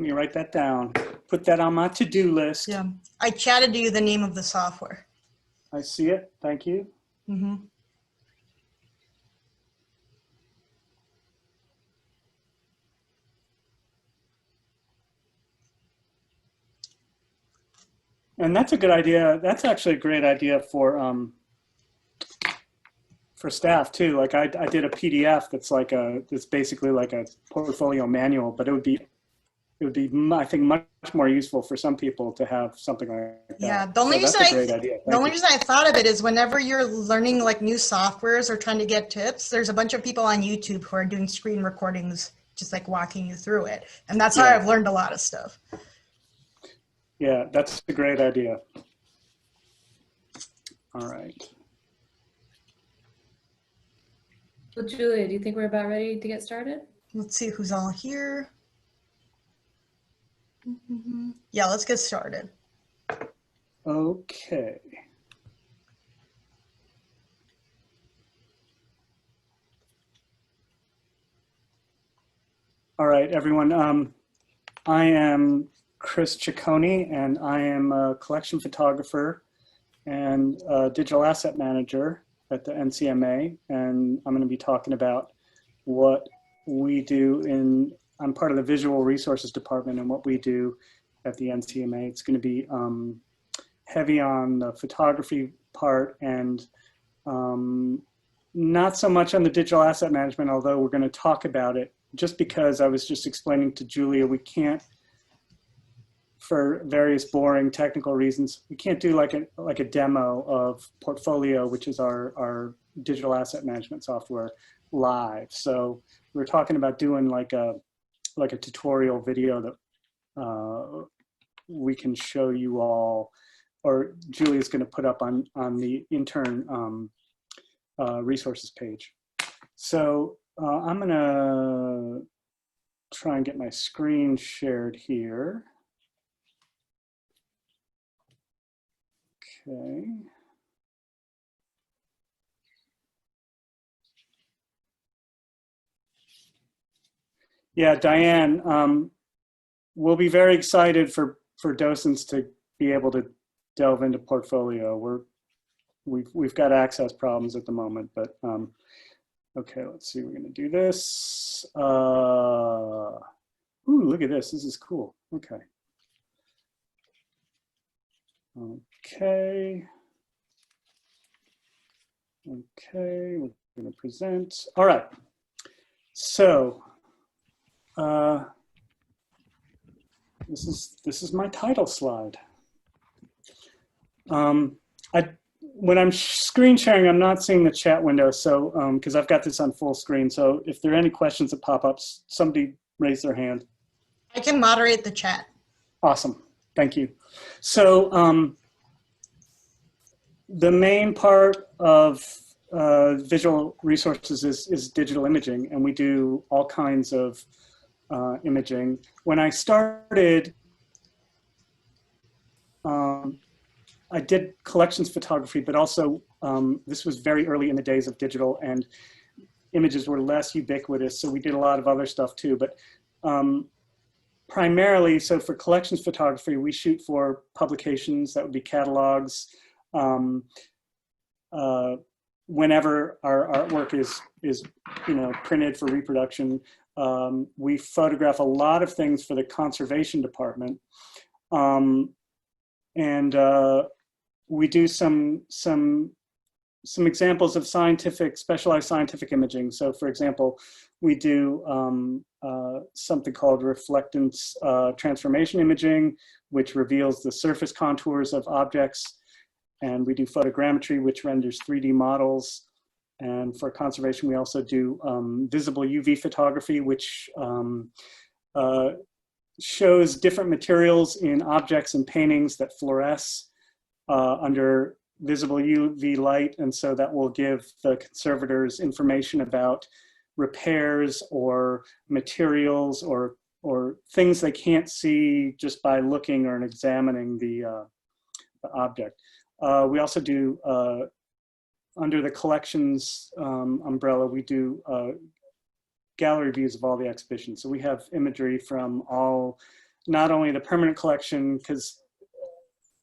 Let me write that down. Put that on my to-do list. Yeah, I chatted you the name of the software. I see it. Thank you. Mm-hmm. And that's a good idea. That's actually a great idea for staff too. Like I did a PDF that's like that's basically like a portfolio manual, but it would be, I think, much more useful for some people to have something like that. Yeah, the only reason I thought of it is whenever you're learning like new softwares or trying to get tips, there's a bunch of people on YouTube who are doing screen recordings, just like walking you through it. And that's how I've learned a lot of stuff. Yeah, that's a great idea. All right. Well, Julia, do you think we're about ready to get started? Let's see who's all here. Yeah, let's get started. Okay. All right, everyone. I am Chris Ciccone, and I am a collection photographer and a digital asset manager at the NCMA. And I'm going to be talking about what we do I'm part of the visual resources department, and what we do at the NCMA. It's going to be heavy on the photography part and not so much on the digital asset management, although we're going to talk about it, just because I was just explaining to Julia, we can't, for various boring technical reasons, we can't do like a demo of Portfolio, which is our digital asset management software, live. So we're talking about doing like a tutorial video that we can show you all, or Julia's going to put up on the intern resources page. So I'm going to try and get my screen shared here. Okay. Yeah, Diane, we'll be very excited for docents to be able to delve into Portfolio. We've got access problems at the moment, but okay, let's see. We're going to do this. Ooh, look at this. This is cool. Okay. Okay. Okay, we're going to present. All right. So this is my title slide. When I'm screen sharing, I'm not seeing the chat window, so because I've got this on full screen. So if there are any questions that pop up, somebody raise their hand. I can moderate the chat. Awesome, thank you. So the main part of visual resources is digital imaging, and we do all kinds of imaging. When I started, I did collections photography, but also this was very early in the days of digital, and images were less ubiquitous, so we did a lot of other stuff too. But primarily, so for collections photography, we shoot for publications. That would be catalogs. Whenever our artwork is printed for reproduction, we photograph a lot of things for the conservation department, and we do some examples of specialized scientific imaging. So, for example, we do something called reflectance transformation imaging, which reveals the surface contours of objects. And we do photogrammetry, which renders 3D models. And for conservation, we also do visible UV photography, which shows different materials in objects and paintings that fluoresce under visible UV light. And so that will give the conservators information about repairs or materials or things they can't see just by looking or examining the object. We also do, under the collections umbrella, we do gallery views of all the exhibitions. So we have imagery from all not only the permanent collection, because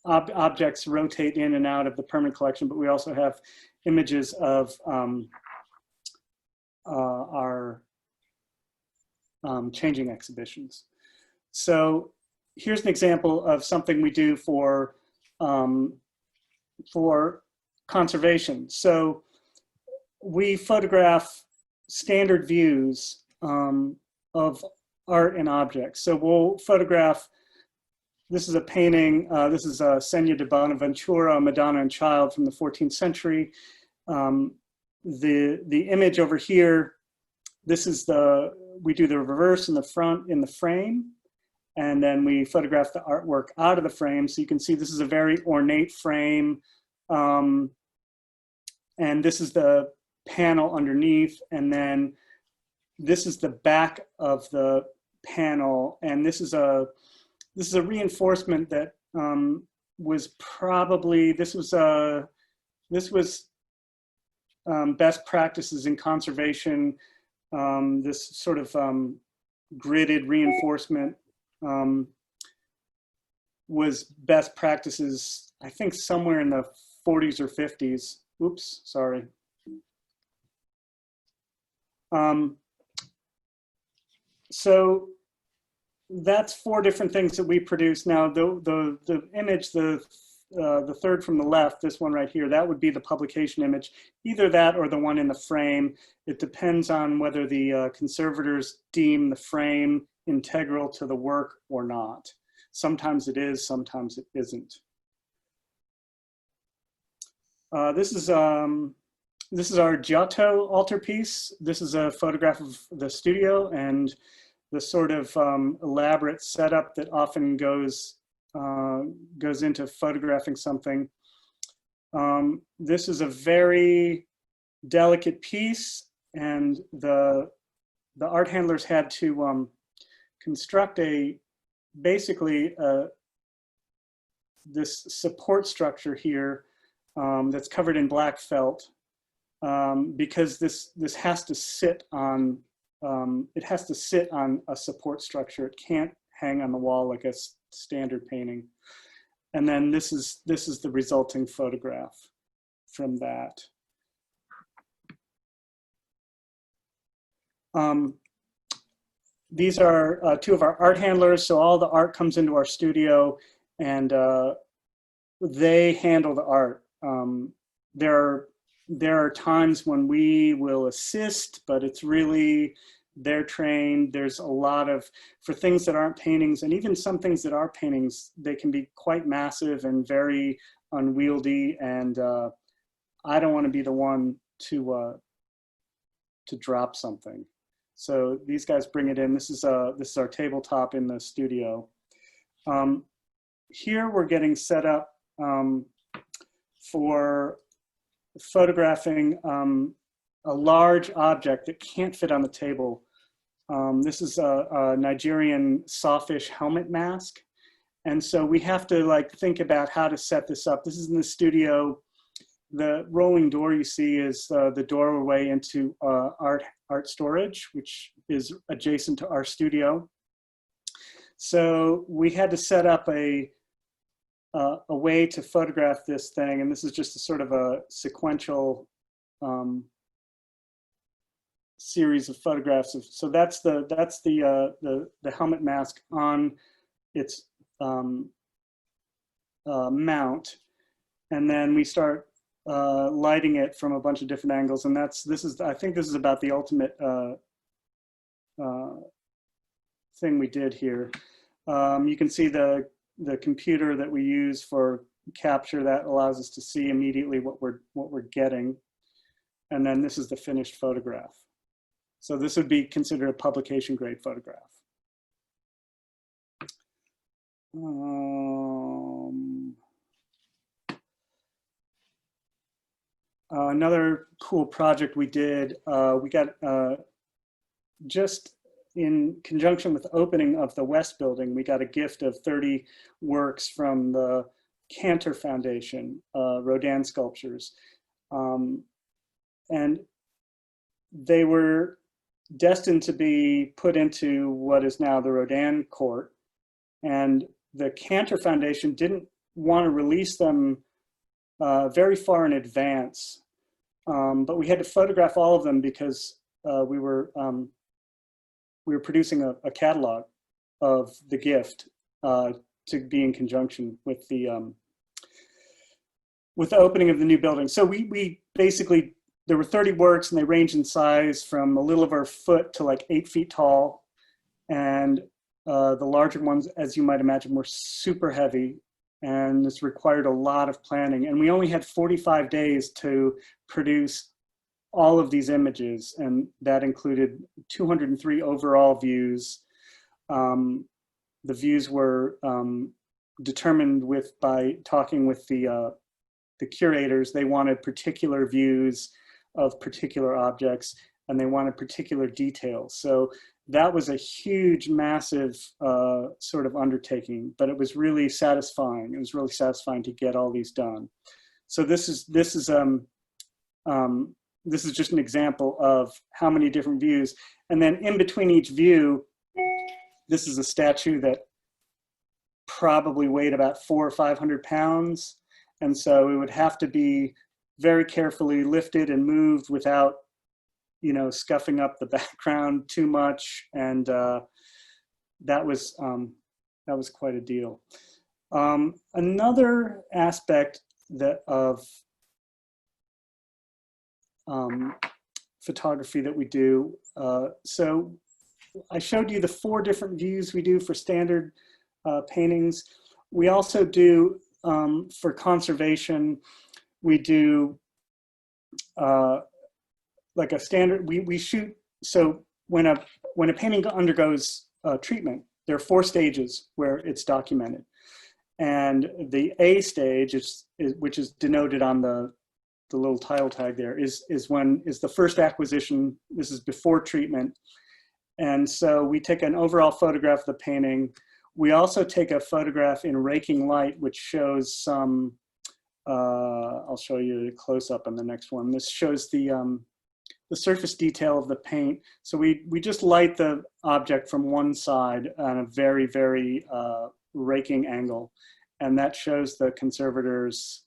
objects rotate in and out of the permanent collection, but we also have images of our changing exhibitions. So here's an example of something we do for conservation. So we photograph standard views of art and objects. So we'll photograph, this is a painting, this is a Segno di Bonaventura, Madonna and Child from the 14th century. The image over here, this is we do the reverse in the front in the frame, and then we photograph the artwork out of the frame. So you can see this is a very ornate frame, and this is the panel underneath, and then this is the back of the panel, and this is a reinforcement that was probably, this was best practices in conservation. This sort of gridded reinforcement was best practices, I think somewhere in the 40s or 50s. Oops, sorry. So that's 4 different things that we produce. Now the image, the third from the left, this one right here, that would be the publication image, either that or the one in the frame. It depends on whether the conservators deem the frame integral to the work or not. Sometimes it is, sometimes it isn't. This is our Giotto altarpiece. This is a photograph of the studio and the sort of elaborate setup that often goes into photographing something. This is a very delicate piece, and the art handlers had to construct basically this support structure here that's covered in black felt, because this has to sit on a support structure. It can't hang on the wall like a standard painting. And then this is the resulting photograph from that. These are 2 of our art handlers. So all the art comes into our studio, and they handle the art. There are times when we will assist, but it's really, they're trained. There's a lot of, for things that aren't paintings, and even some things that are paintings, they can be quite massive and very unwieldy, and I don't want to be the one to drop something. So these guys bring it in. This is our tabletop in the studio. Here we're getting set up for photographing a large object that can't fit on the table. This is a Nigerian sawfish helmet mask. And so we have to think about how to set this up. This is in the studio. The rolling door you see is the doorway into art storage, which is adjacent to our studio. So we had to set up a way to photograph this thing, and this is just a sort of a sequential series of photographs. So that's the helmet mask on its mount, and then we start lighting it from a bunch of different angles, and I think this is about the ultimate thing we did here. You can see the computer that we use for capture that allows us to see immediately what we're getting, and then this is the finished photograph. So this would be considered a publication grade photograph. Another cool project we did, we got just in conjunction with the opening of the West Building, we got a gift of 30 works from the Cantor Foundation, Rodin sculptures. And they were destined to be put into what is now the Rodin Court. And the Cantor Foundation didn't want to release them very far in advance. But we had to photograph all of them because we were producing a catalog of the gift to be in conjunction with the opening of the new building. So we basically, there were 30 works and they range in size from a little over a foot to like 8 feet tall. And the larger ones, as you might imagine, were super heavy, and this required a lot of planning. And we only had 45 days to produce all of these images, and that included 203 overall views. The views were determined by talking with the curators. They wanted particular views of particular objects, and they wanted particular details. So that was a huge, massive sort of undertaking, but it was really satisfying. It was really satisfying to get all these done. So this is just an example of how many different views. And then in between each view, this is a statue that probably weighed about 400 or 500 pounds. And so it would have to be very carefully lifted and moved without, you know, scuffing up the background too much. And that was quite a deal. Another aspect of photography that we do, so I showed you the 4 different views we do for standard paintings. We also do, for conservation, we do like a standard, we shoot, so when a painting undergoes treatment, there are 4 stages where it's documented. And the A stage, which is denoted on the little title tag there, is the first acquisition. This is before treatment. And so we take an overall photograph of the painting. We also take a photograph in raking light, which shows some, I'll show you a close-up on the next one. This shows the surface detail of the paint. So we just light the object from one side on a very, very raking angle. And that shows the conservators,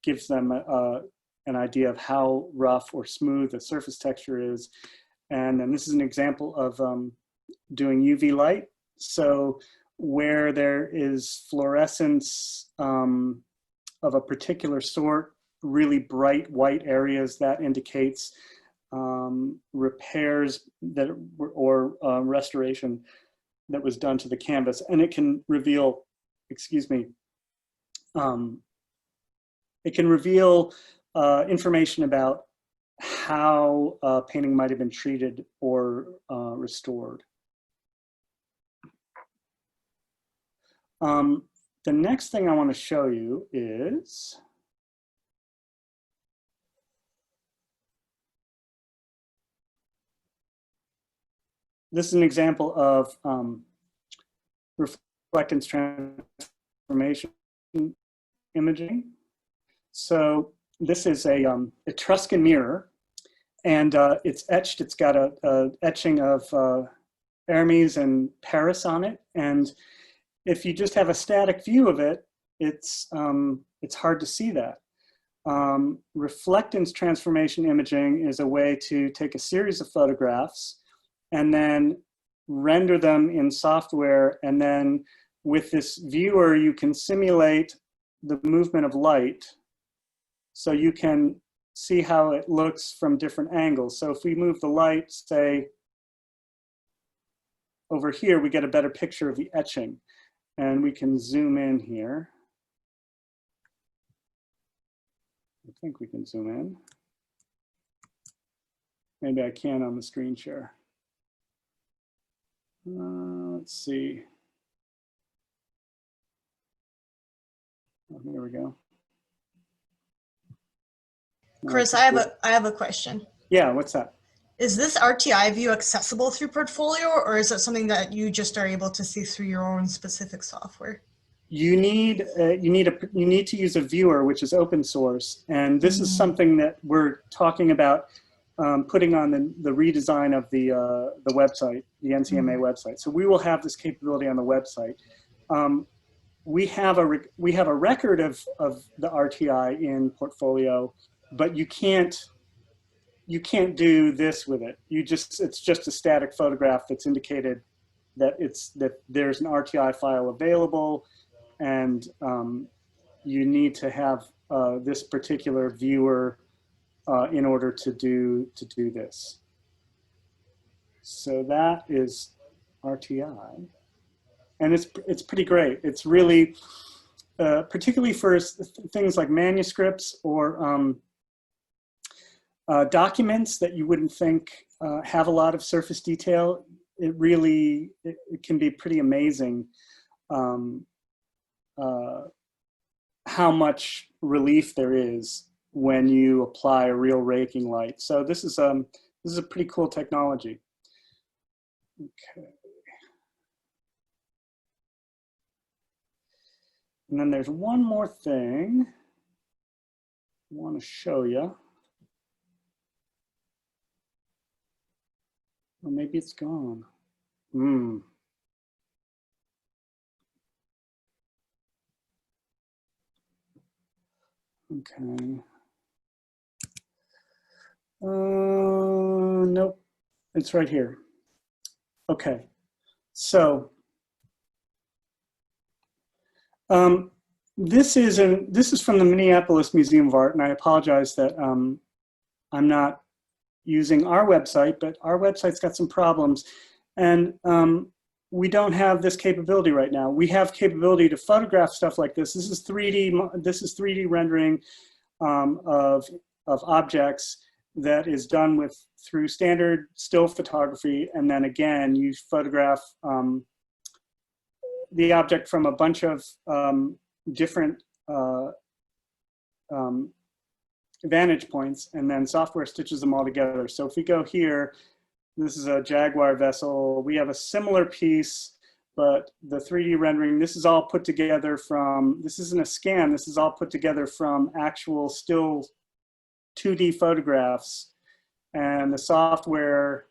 gives them an idea of how rough or smooth the surface texture is. And then this is an example of doing UV light. So where there is fluorescence of a particular sort, really bright white areas, that indicates repairs that or restoration that was done to the canvas. And it can reveal, excuse me, it can reveal information about how a painting might have been treated or restored. The next thing I want to show you is this is an example of reflectance transformation imaging. So this is a Etruscan mirror, and it's etched. It's got a etching of Hermes and Paris on it. And if you just have a static view of it, it's hard to see that. Reflectance transformation imaging is a way to take a series of photographs and then render them in software. And then with this viewer, you can simulate the movement of light. So you can see how it looks from different angles. So if we move the light, say, over here, we get a better picture of the etching. And we can zoom in here. I think we can zoom in. Maybe I can on the screen share. Let's see. Oh, here we go. Chris, I have a question. Yeah, what's that? Is this RTI view accessible through Portfolio, or is it something that you just are able to see through your own specific software? You need to use a viewer, which is open source, and this is something that we're talking about putting on the redesign of the website, the NCMA website. So we will have this capability on the website. We have a record of the RTI in Portfolio, but you can't do this with it. It's just a static photograph that's indicated that there's an RTI file available, and you need to have this particular viewer in order to do this. So that is RTI, and it's pretty great. It's really particularly for things like manuscripts or documents that you wouldn't think have a lot of surface detail. It can be pretty amazing how much relief there is when you apply a real raking light. So this is a pretty cool technology. Okay. And then there's one more thing I want to show you. Or maybe it's gone. Okay. Nope, it's right here. Okay, so this is from the Minneapolis Museum of Art, and I apologize that I'm not using our website, but our website's got some problems, and we don't have this capability right now. We have capability to photograph stuff like this. This is 3D rendering of objects that is done through standard still photography, and then again you photograph the object from a bunch of different vantage points, and then software stitches them all together. So if we go here, this is a Jaguar vessel. We have a similar piece, but the 3D rendering, this is all put together from, this isn't a scan, this is all put together from actual still 2D photographs, and the software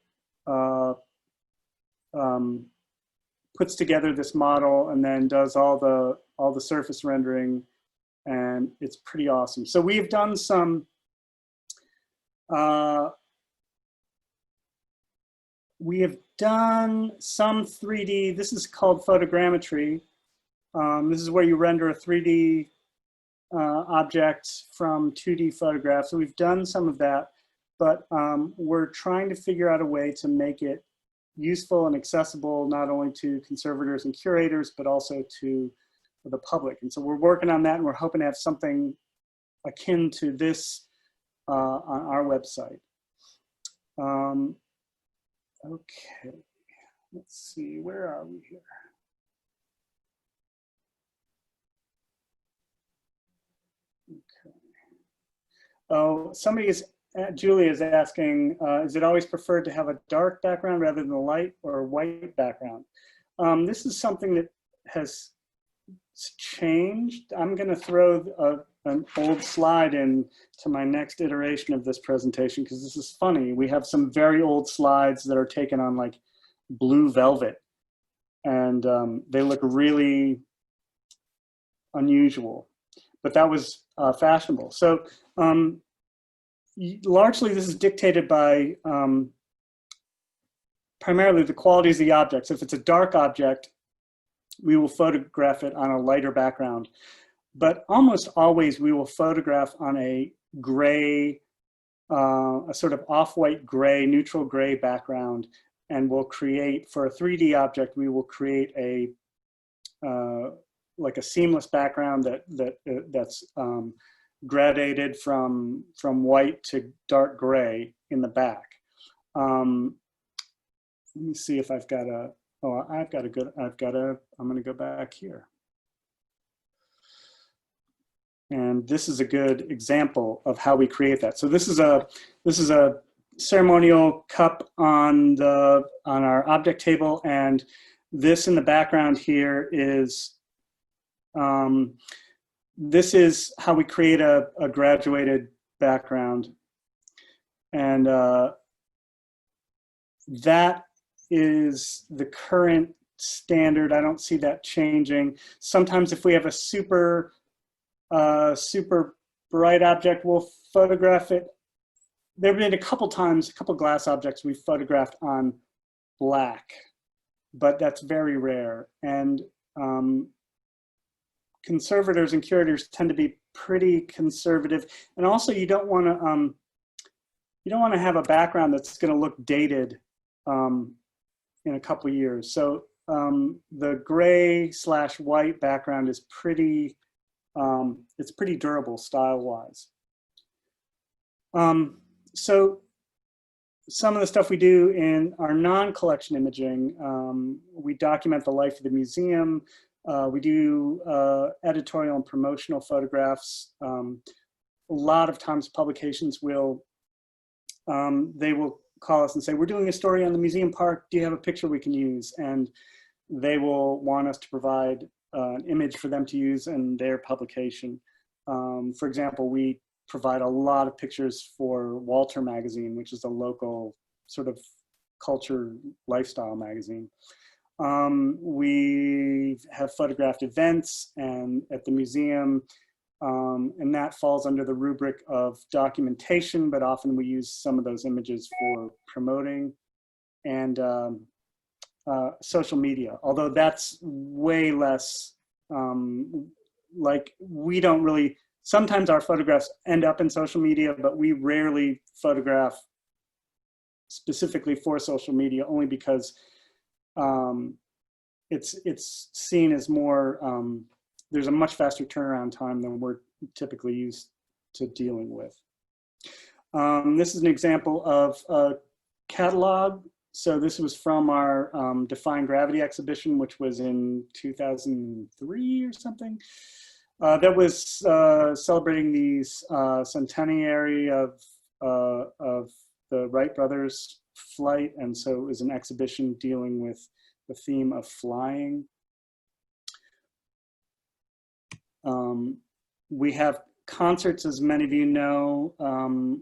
puts together this model and then does all the surface rendering, and it's pretty awesome. So we've done some we have done some 3D. This is called photogrammetry. This is where you render a 3D object from 2D photographs. So we've done some of that, but we're trying to figure out a way to make it useful and accessible not only to conservators and curators, but also to the public. And so we're working on that, and we're hoping to have something akin to this on our website. Okay, let's see, where are we here? Okay. Oh, Julia is asking, is it always preferred to have a dark background rather than a light or a white background? This is something that has changed. I'm going to throw an old slide in to my next iteration of this presentation, because this is funny. We have some very old slides that are taken on like blue velvet, and they look really unusual, but that was fashionable. So largely this is dictated by primarily the qualities of the object. So if it's a dark object, we will photograph it on a lighter background, but almost always we will photograph on a gray, a sort of off-white gray, neutral gray background, and we'll create, for a 3D object, we will create a like a seamless background that's gradated from white to dark gray in the back. Let me see if I've got a, oh, I'm gonna go back here. And this is a good example of how we create that. So this is a ceremonial cup on our object table, and this in the background here is, this is how we create a graduated background. And that is the current standard. I don't see that changing. Sometimes if we have a super bright object, we'll photograph it. There have been a couple times, a couple glass objects we photographed on black, but that's very rare. And conservators and curators tend to be pretty conservative. And also you don't want to have a background that's going to look dated in a couple years. So the gray/white background is pretty, it's pretty durable style-wise. So some of the stuff we do in our non-collection imaging, we document the life of the museum. We do editorial and promotional photographs. A lot of times publications will, they will call us and say, we're doing a story on the museum park. Do you have a picture we can use? And they will want us to provide an image for them to use in their publication. For example, we provide a lot of pictures for Walter magazine, which is a local sort of culture lifestyle magazine. We have photographed events and at the museum, and that falls under the rubric of documentation, but often we use some of those images for promoting, and social media, although that's way less, like we don't really, sometimes our photographs end up in social media, but we rarely photograph specifically for social media, only because it's seen as more, there's a much faster turnaround time than we're typically used to dealing with. This is an example of a catalog. So this was from our Defying Gravity exhibition, which was in 2003 or something. That was celebrating the centenary of the Wright brothers' flight, and so it was an exhibition dealing with the theme of flying. We have concerts, as many of you know.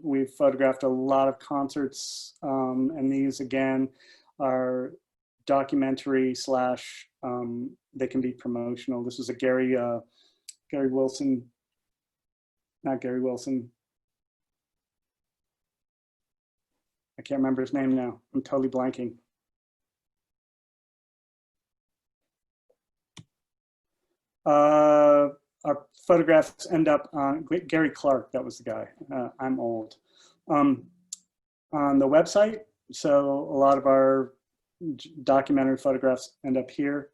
We've photographed a lot of concerts, and these again are documentary slash, they can be promotional. This is a Gary Wilson, not Gary Wilson. I can't remember his name now. I'm totally blanking. Our photographs end up on Gary Clark, that was the guy. I'm old. On the website. So a lot of our documentary photographs end up here.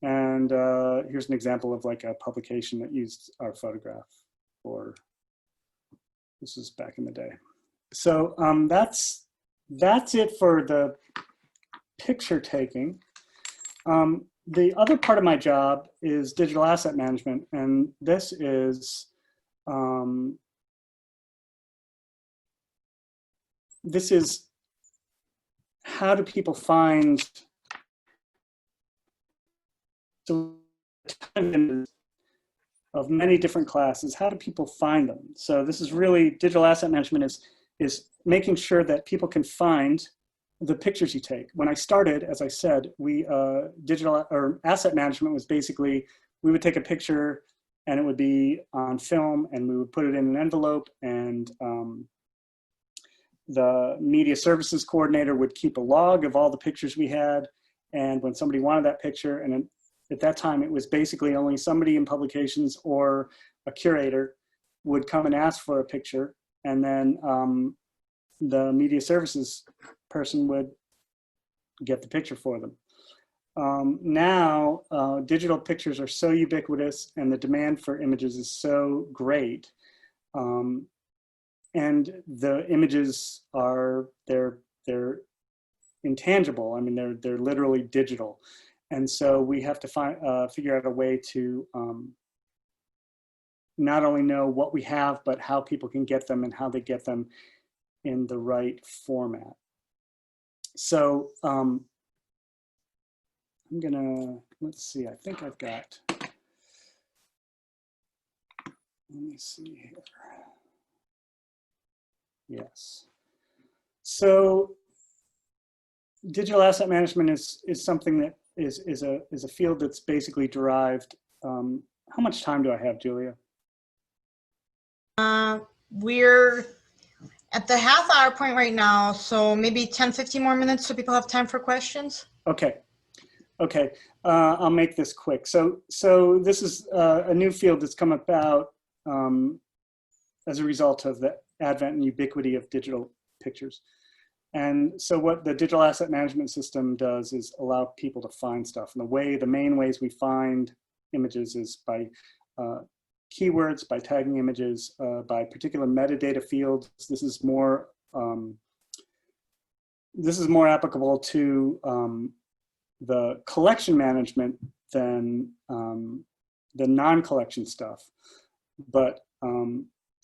And here's an example of like a publication that used our photograph for, this is back in the day. So that's it for the picture taking. The other part of my job is digital asset management, and this is how do people find of many different classes, how do people find them? So this is really, digital asset management is making sure that people can find the pictures you take. When I started, as I said, digital or asset management was basically, we would take a picture and it would be on film and we would put it in an envelope, and the media services coordinator would keep a log of all the pictures we had. And when somebody wanted that picture, and at that time it was basically only somebody in publications or a curator would come and ask for a picture, and then the media services person would get the picture for them. Now, digital pictures are so ubiquitous and the demand for images is so great. And the images are, they're intangible. I mean, they're literally digital. And so we have to figure out a way to not only know what we have, but how people can get them and how they get them in the right format. So I'm gonna, let's see, I think I've got, let me see here. Yes. So digital asset management is something that is a field that's basically derived. How much time do I have, Julia? We're at the half-hour point right now, so maybe 10, 15 more minutes so people have time for questions. Okay. Okay, I'll make this quick. So this is a new field that's come about as a result of the advent and ubiquity of digital pictures. And so what the digital asset management system does is allow people to find stuff. And the main ways we find images is by keywords, by tagging images, by particular metadata fields. This is more applicable to the collection management than the non-collection stuff. But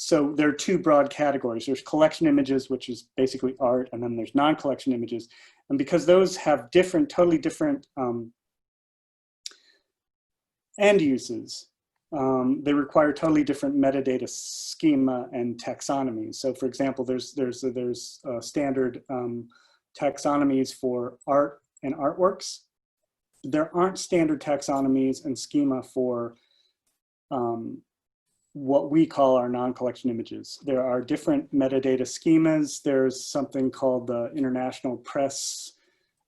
so there are two broad categories. There's collection images, which is basically art, and then there's non-collection images. And because those have totally different end uses, they require totally different metadata schema and taxonomies. So for example, there's standard taxonomies for art and artworks. There aren't standard taxonomies and schema for what we call our non-collection images. There are different metadata schemas. There's something called the International Press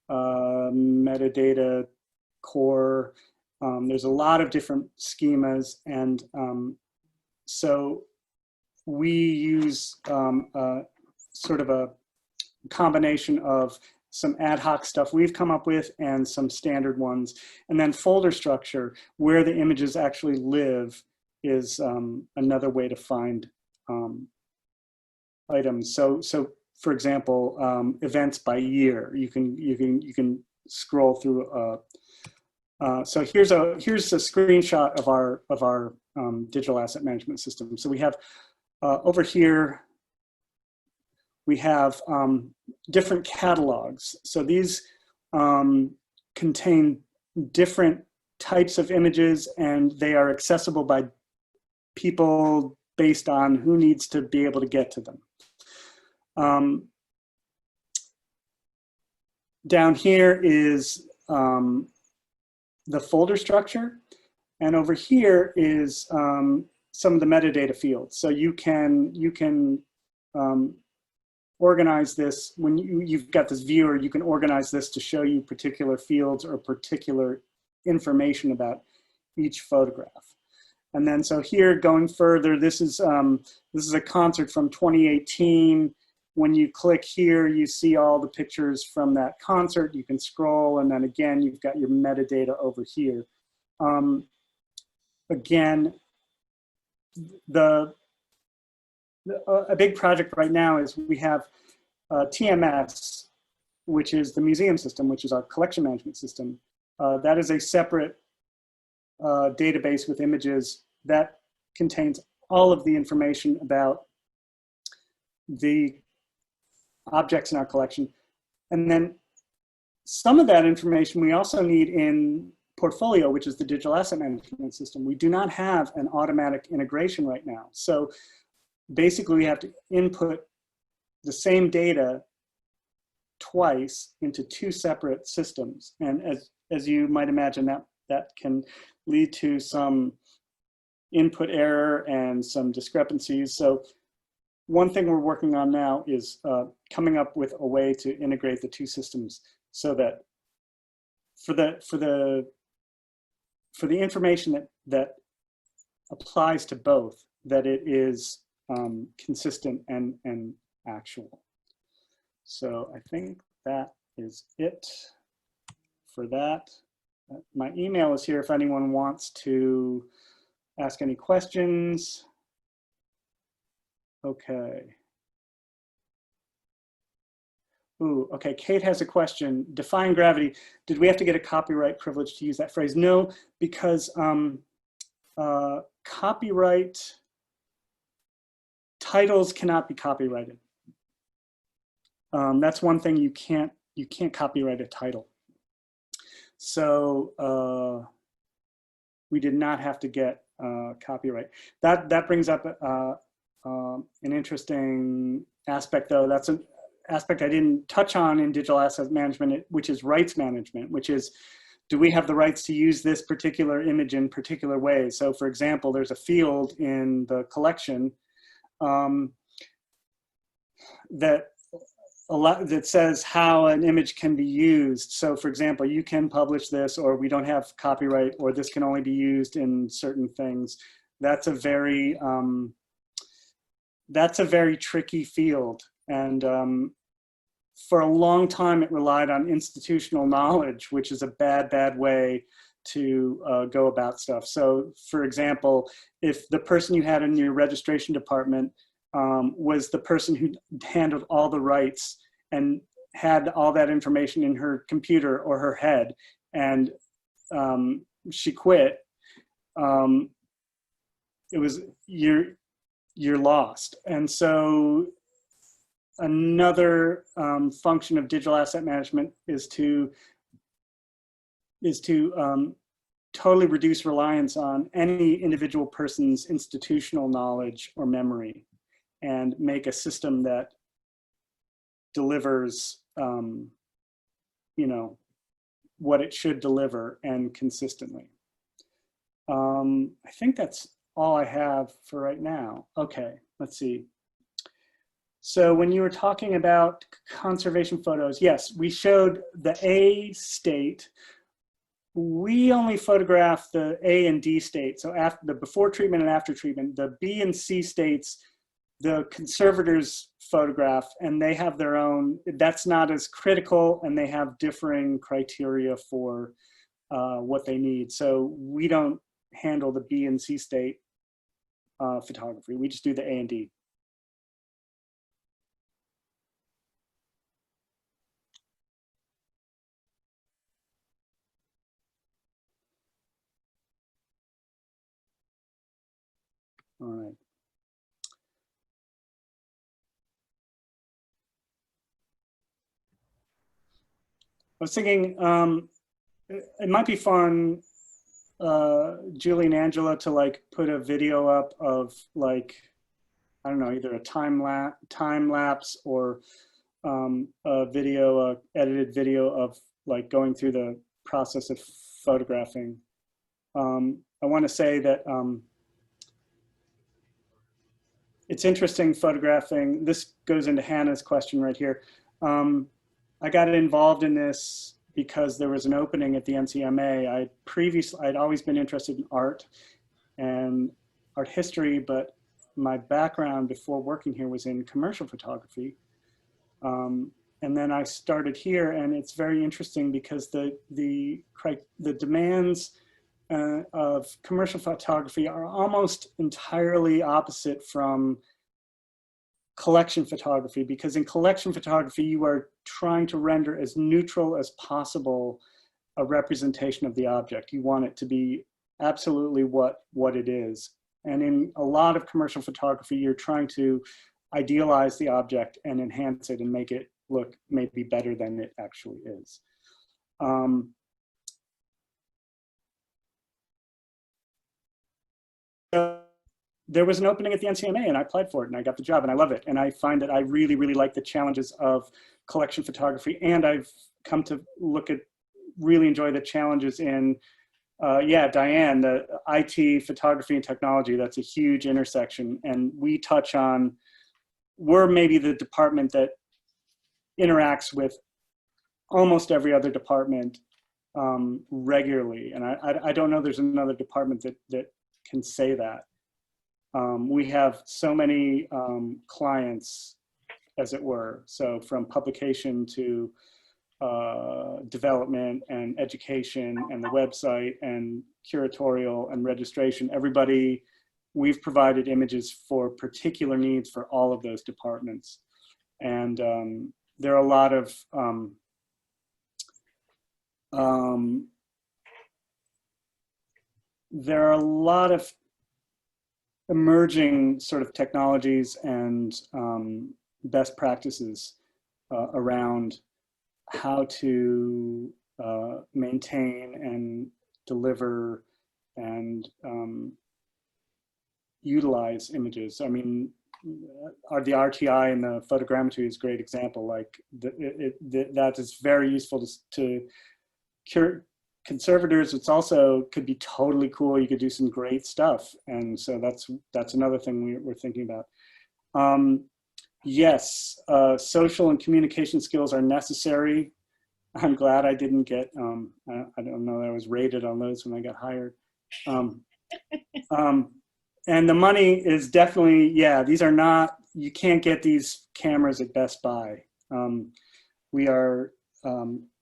Metadata Core. There's a lot of different schemas, and so we use sort of a combination of some ad hoc stuff we've come up with and some standard ones. And then folder structure, where the images actually live, is another way to find items. So for example, events by year, you can scroll through. So here's a screenshot of our digital asset management system. So we have over here, we have different catalogs. So these contain different types of images, and they are accessible by people based on who needs to be able to get to them. Down here is the folder structure, and over here is some of the metadata fields. So you can organize this. When you've got this viewer, you can organize this to show you particular fields or particular information about each photograph. And then so here, going further, this is a concert from 2018. When you click here, you see all the pictures from that concert. You can scroll, and then again, you've got your metadata over here. Again, a big project right now is we have TMS, which is the museum system, which is our collection management system. That is a separate database with images that contains all of the information about the objects in our collection. And then some of that information we also need in Portfolio, which is the digital asset management system. We do not have an automatic integration right now. So basically we have to input the same data twice into two separate systems. And as you might imagine, that can lead to some input error and some discrepancies. So one thing we're working on now is coming up with a way to integrate the two systems so that for the information that applies to both, that it is consistent and actual. So I think that is it for that. My email is here if anyone wants to ask any questions. Okay. Ooh, okay, Kate has a question. Defying gravity, did we have to get a copyright privilege to use that phrase? No, because copyright titles cannot be copyrighted. That's one thing you can't copyright a title. So we did not have to get copyright. That brings up an interesting aspect, though. aspect I didn't touch on in digital asset management, which is rights management, which is, do we have the rights to use this particular image in particular ways? So for example, there's a field in the collection that says how an image can be used. So for example, you can publish this, or we don't have copyright, or this can only be used in certain things. That's a very tricky field. And for a long time, it relied on institutional knowledge, which is a bad way to go about stuff. So for example, if the person you had in your registration department was the person who handled all the rights and had all that information in her computer or her head, and she quit, it was, you're lost. And so another function of digital asset management is to totally reduce reliance on any individual person's institutional knowledge or memory, and make a system that delivers, you know, what it should deliver, and consistently. I think that's all I have for right now. Okay, let's see. So when you were talking about conservation photos, yes, we showed the A state. We only photograph the A and D state. So after the before treatment and after treatment, the B and C states, the conservators photograph, and they have their own, that's not as critical, and they have differing criteria for what they need. So we don't handle the B and C state photography. We just do the A and D. All right. I was thinking it might be fun, Julie and Angela, to like put a video up of like, I don't know, either a time lapse or a video, edited video of like going through the process of photographing. I want to say that it's interesting photographing. This goes into Hannah's question right here. I got involved in this because there was an opening at the NCMA. I'd always been interested in art and art history, but my background before working here was in commercial photography. And then I started here, and it's very interesting because the demands of commercial photography are almost entirely opposite from collection photography, because in collection photography, you are trying to render as neutral as possible a representation of the object. You want it to be absolutely what it is. And in a lot of commercial photography, you're trying to idealize the object and enhance it and make it look maybe better than it actually is. There was an opening at the NCMA, and I applied for it, and I got the job, and I love it. And I find that I really, really like the challenges of collection photography, and I've come to really enjoy the challenges in, yeah, Diane, the IT, photography, and technology. That's a huge intersection, and we touch on, we're maybe the department that interacts with almost every other department regularly, and I don't know there's another department that can say that. We have so many clients, as it were. So from publication to development and education and the website and curatorial and registration, everybody, we've provided images for particular needs for all of those departments. And there are a lot of emerging sort of technologies and best practices around how to maintain and deliver and utilize images. I mean, the RTI and the photogrammetry is a great example. Like that is very useful to cure conservators. It's also could be totally cool. You could do some great stuff. And so that's another thing we're thinking about. Yes, social and communication skills are necessary. I'm glad I didn't get, I don't know that I was rated on those when I got hired. And the money is definitely, yeah, these are not, you can't get these cameras at Best Buy. We are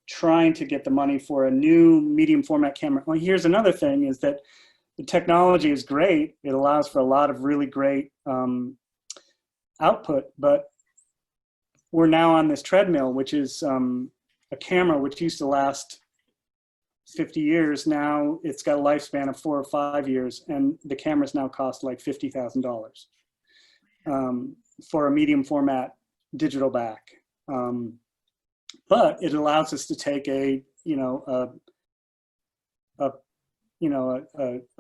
trying to get the money for a new medium format camera. Well, here's another thing is that the technology is great. It allows for a lot of really great output, but we're now on this treadmill, which is a camera which used to last 50 years. Now it's got a lifespan of 4 or 5 years, and the cameras now cost like $50,000 for a medium format digital back. But it allows us to take a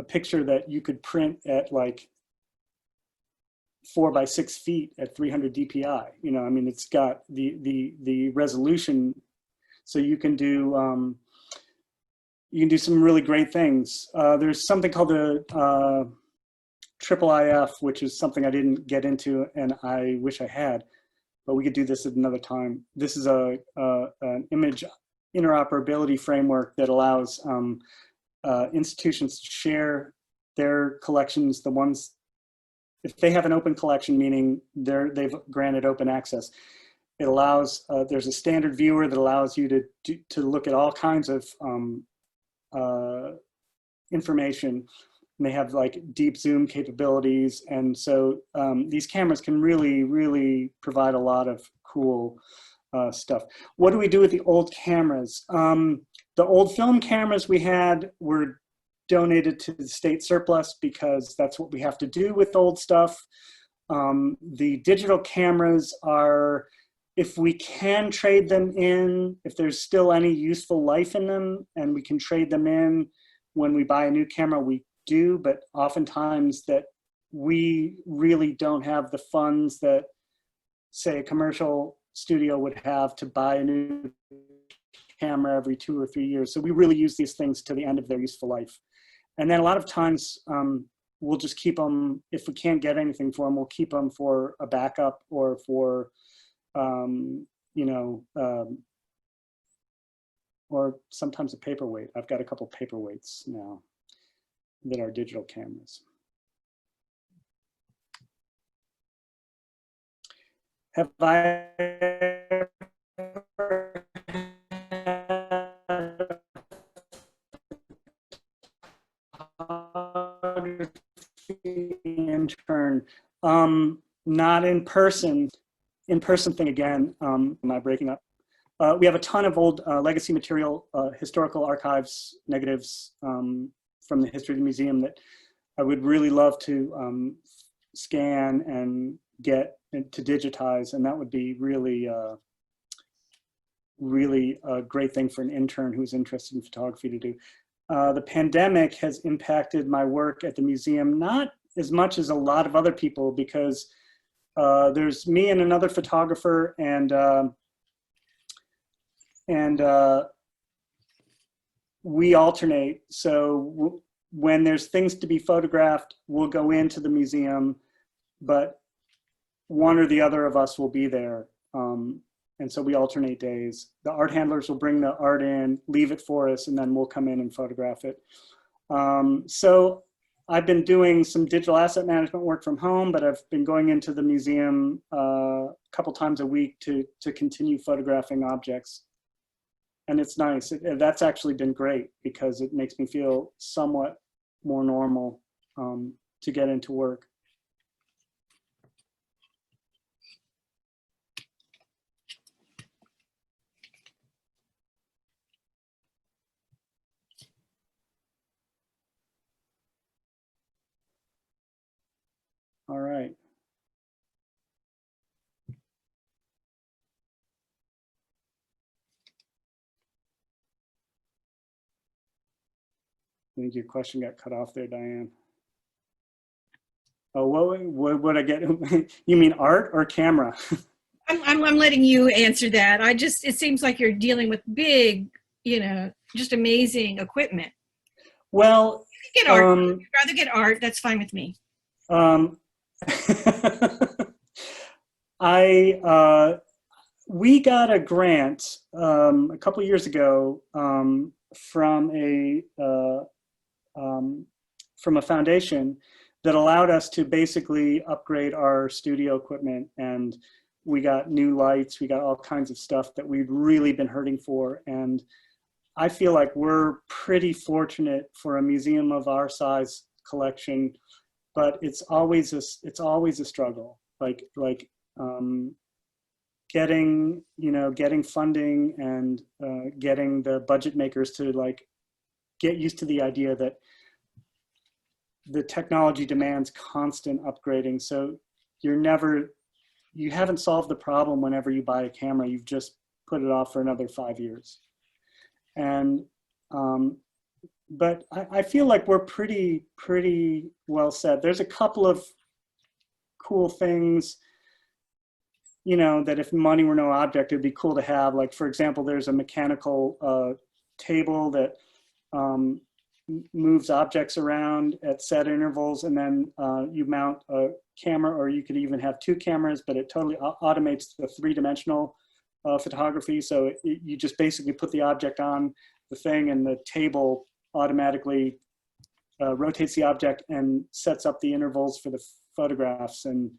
picture that you could print at like 4 by 6 feet at 300 DPI. You know, I mean, it's got the resolution, so you can do some really great things. There's something called the triple IF, which is something I didn't get into, and I wish I had, but we could do this at another time. This is an image interoperability framework that allows institutions to share their collections, the ones, if they have an open collection, meaning they've granted open access. It allows, there's a standard viewer that allows you to look at all kinds of information. And they have like deep zoom capabilities. And so these cameras can really, really provide a lot of cool stuff. What do we do with the old cameras? The old film cameras we had were donated to the state surplus because that's what we have to do with old stuff. The digital cameras are, if we can trade them in, if there's still any useful life in them and we can trade them in when we buy a new camera, we do, but oftentimes that we really don't have the funds that, say, a commercial studio would have to buy a new camera every 2 or 3 years. So we really use these things to the end of their useful life. And then a lot of times we'll just keep them, if we can't get anything for them, we'll keep them for a backup or for, or sometimes a paperweight. I've got a couple paperweights now that are digital cameras. Have I ever intern? Not in person. In-person thing again, am I breaking up? We have a ton of old legacy material, historical archives, negatives from the history of the museum that I would really love to scan and get to digitize, and that would be really, really a great thing for an intern who's interested in photography to do. The pandemic has impacted my work at the museum, not as much as a lot of other people, because there's me and another photographer, and we alternate. So when there's things to be photographed, we'll go into the museum, but one or the other of us will be there. And so we alternate days. The art handlers will bring the art in, leave it for us, and then we'll come in and photograph it. So I've been doing some digital asset management work from home, but I've been going into the museum a couple times a week to continue photographing objects. And it's nice. That's actually been great because it makes me feel somewhat more normal to get into work. All right. I think your question got cut off there, Diane. Oh, what would I get? You mean art or camera? I'm letting you answer that. It seems like you're dealing with big, just amazing equipment. Well, Get art. If you'd rather get art, that's fine with me. We got a grant a couple years ago from a foundation that allowed us to basically upgrade our studio equipment, and we got new lights, we got all kinds of stuff that we've really been hurting for. And I feel like we're pretty fortunate for a museum of our size collection, but it's always a struggle. Getting funding and getting the budget makers to get used to the idea that the technology demands constant upgrading. So you haven't solved the problem whenever you buy a camera. You've just put it off for another 5 years. And but I feel like we're pretty well set. There's a couple of cool things, that if money were no object, it'd be cool to have. Like, for example, there's a mechanical table that moves objects around at set intervals, and then you mount a camera, or you could even have 2 cameras, but it totally automates the 3-dimensional photography. So you just basically put the object on the thing, and the table automatically rotates the object and sets up the intervals for the photographs, and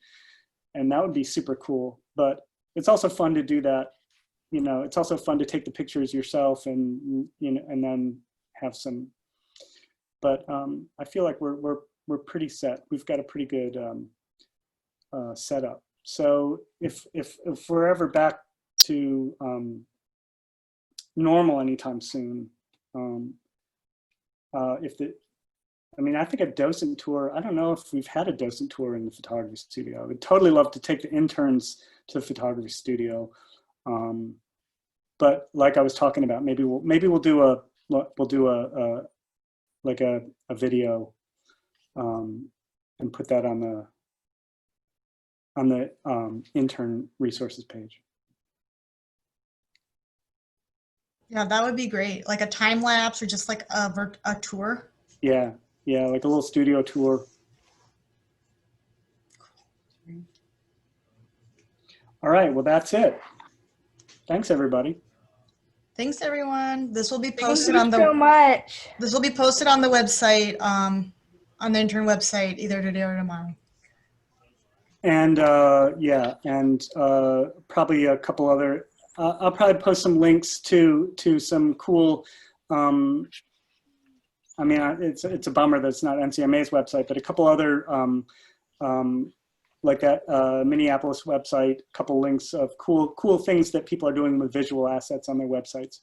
that would be super cool. But it's also fun to do that. It's also fun to take the pictures yourself and and then have some. But I feel like we're pretty set. We've got a pretty good setup. So if we're ever back to normal anytime soon, I think a docent tour, I don't know if we've had a docent tour in the photography studio. I would totally love to take the interns to the photography studio. But like I was talking about, maybe we'll do a video and put that on the intern resources page. Yeah, that would be great. Like a time lapse, or just like a tour. Yeah, like a little studio tour. All right, well, that's it. Thanks, everybody. Thanks, everyone. This will be posted Thank you so much. This will be posted on the website, on the intern website, either today or tomorrow. And probably a couple other. I'll probably post some links to some cool. It's a bummer that it's not NCMA's website, but a couple other like that Minneapolis website. A couple links of cool things that people are doing with visual assets on their websites.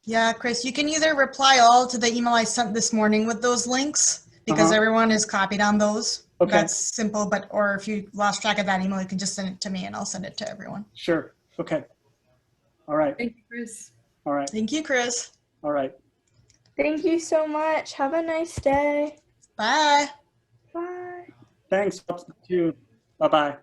Yeah, Chris, you can either reply all to the email I sent this morning with those links, because everyone is copied on those. Okay. That's simple, or if you lost track of that email, you can just send it to me and I'll send it to everyone. Sure. Okay. All right. Thank you, Chris. All right. Thank you, Chris. All right. Thank you so much. Have a nice day. Bye. Bye. Thanks. You too. Bye-bye.